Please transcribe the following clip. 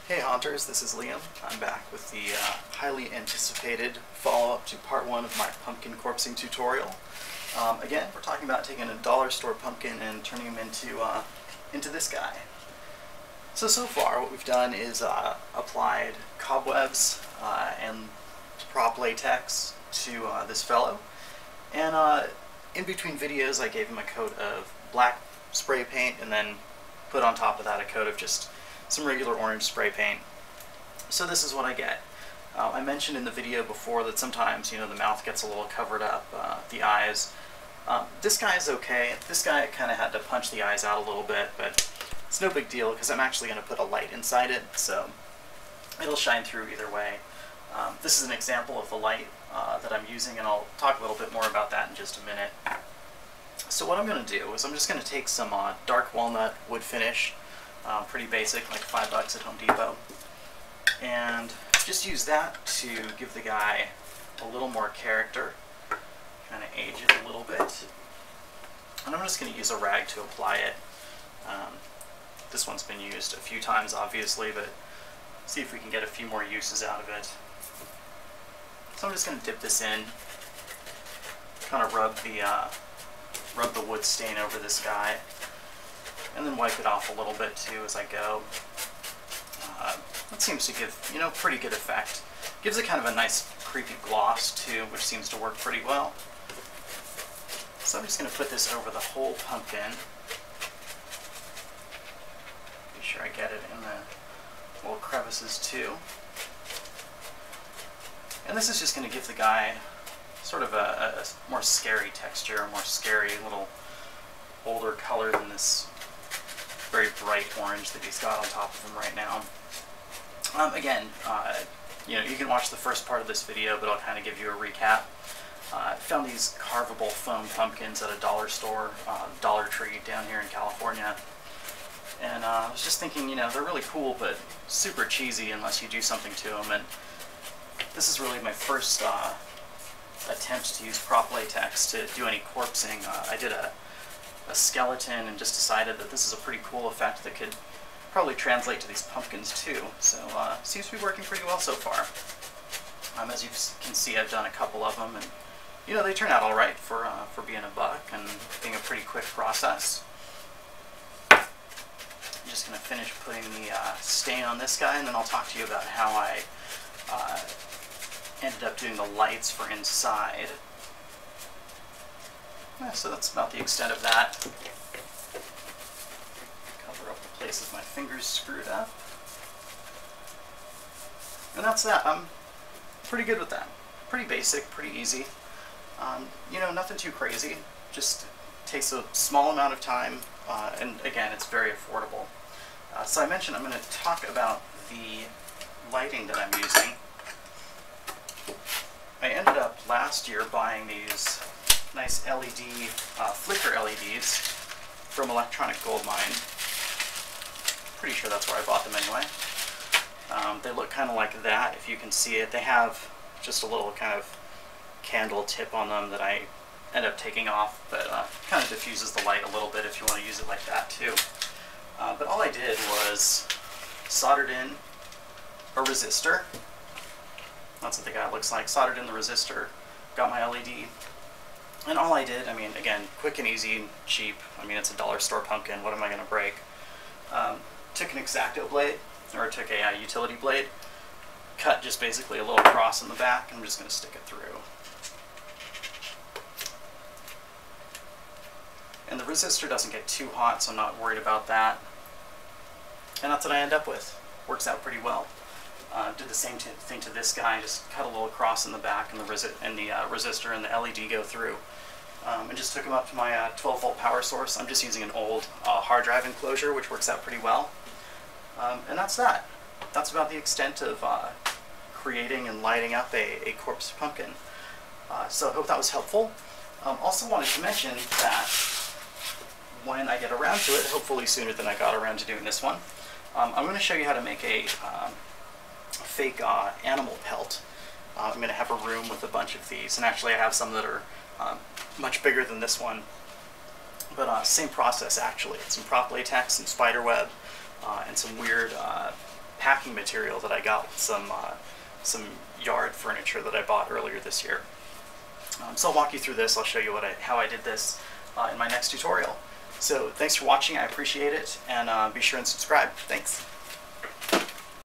Hey Haunters, this is Liam. I'm back with the highly anticipated follow-up to part 1 of my pumpkin corpsing tutorial. Again, we're talking about taking a dollar store pumpkin and turning him into this guy. So far what we've done is applied cobwebs and prop latex to this fellow. And in between videos I gave him a coat of black spray paint and then put on top of that a coat of just some regular orange spray paint. So this is what I get. I mentioned in the video before that sometimes, the mouth gets a little covered up, the eyes. This guy is okay. This guy kind of had to punch the eyes out a little bit, but it's no big deal because I'm actually going to put a light inside it, so it'll shine through either way. This is an example of the light that I'm using, and I'll talk a little bit more about that in just a minute. So what I'm going to do is I'm just going to take some dark walnut wood finish, pretty basic, like $5 at Home Depot, and just use that to give the guy a little more character, kind of age it a little bit. And I'm just going to use a rag to apply it. This one's been used a few times, obviously, but see if we can get a few more uses out of it. So I'm just going to dip this in, kind of rub the wood stain over this guy, and then wipe it off a little bit too as I go. That seems to give, pretty good effect. Gives it kind of a nice creepy gloss too, which seems to work pretty well. So I'm just going to put this over the whole pumpkin. Be sure I get it in the little crevices too. And this is just going to give the guy sort of a more scary texture, a more scary little older color than this very bright orange that he's got on top of him right now. Again, you can watch the first part of this video, but I'll kind of give you a recap. I found these carvable foam pumpkins at a dollar store, Dollar Tree down here in California. And I was just thinking, they're really cool, but super cheesy unless you do something to them. And this is really my first attempt to use prop latex to do any corpsing. I did a skeleton and just decided that this is a pretty cool effect that could probably translate to these pumpkins too. So seems to be working pretty well so far. As you can see, I've done a couple of them, and they turn out all right for being a buck and being a pretty quick process. I'm just going to finish putting the stain on this guy, and then I'll talk to you about how I ended up doing the lights for inside. Yeah, so that's about the extent of that. Cover up the places my fingers screwed up. And that's that. I'm pretty good with that. Pretty basic, pretty easy. Nothing too crazy. Just takes a small amount of time, and again, it's very affordable. So I mentioned I'm going to talk about the lighting that I'm using. I ended up last year buying these nice LED, flicker LEDs from Electronic Gold Mine. Pretty sure that's where I bought them anyway. They look kind of like that, if you can see it. They have just a little kind of candle tip on them that I end up taking off, but kind of diffuses the light a little bit if you want to use it like that too. But all I did was soldered in a resistor. That's what the guy looks like. Soldered in the resistor, got my LED, and all I did, again, quick and easy and cheap. It's a dollar store pumpkin. What am I going to break? Took an X-Acto blade, or took a utility blade, cut just basically a little cross in the back, and I'm just going to stick it through. And the resistor doesn't get too hot, so I'm not worried about that. And that's what I end up with. Works out pretty well. Did the same thing to this guy, just cut a little cross in the back, and the resistor and the LED go through. And just took them up to my 12-volt power source. I'm just using an old hard drive enclosure, which works out pretty well. And that's that. That's about the extent of creating and lighting up a corpse pumpkin. So I hope that was helpful. Also wanted to mention that when I get around to it, hopefully sooner than I got around to doing this one, I'm going to show you how to make a fake animal pelt. I'm going to have a room with a bunch of these, and actually I have some that are much bigger than this one, but same process actually. Some prop latex, some spider web, and some weird packing material that I got with some yard furniture that I bought earlier this year. So I'll walk you through this. I'll show you how I did this in my next tutorial. So thanks for watching. I appreciate it, and be sure and subscribe. Thanks.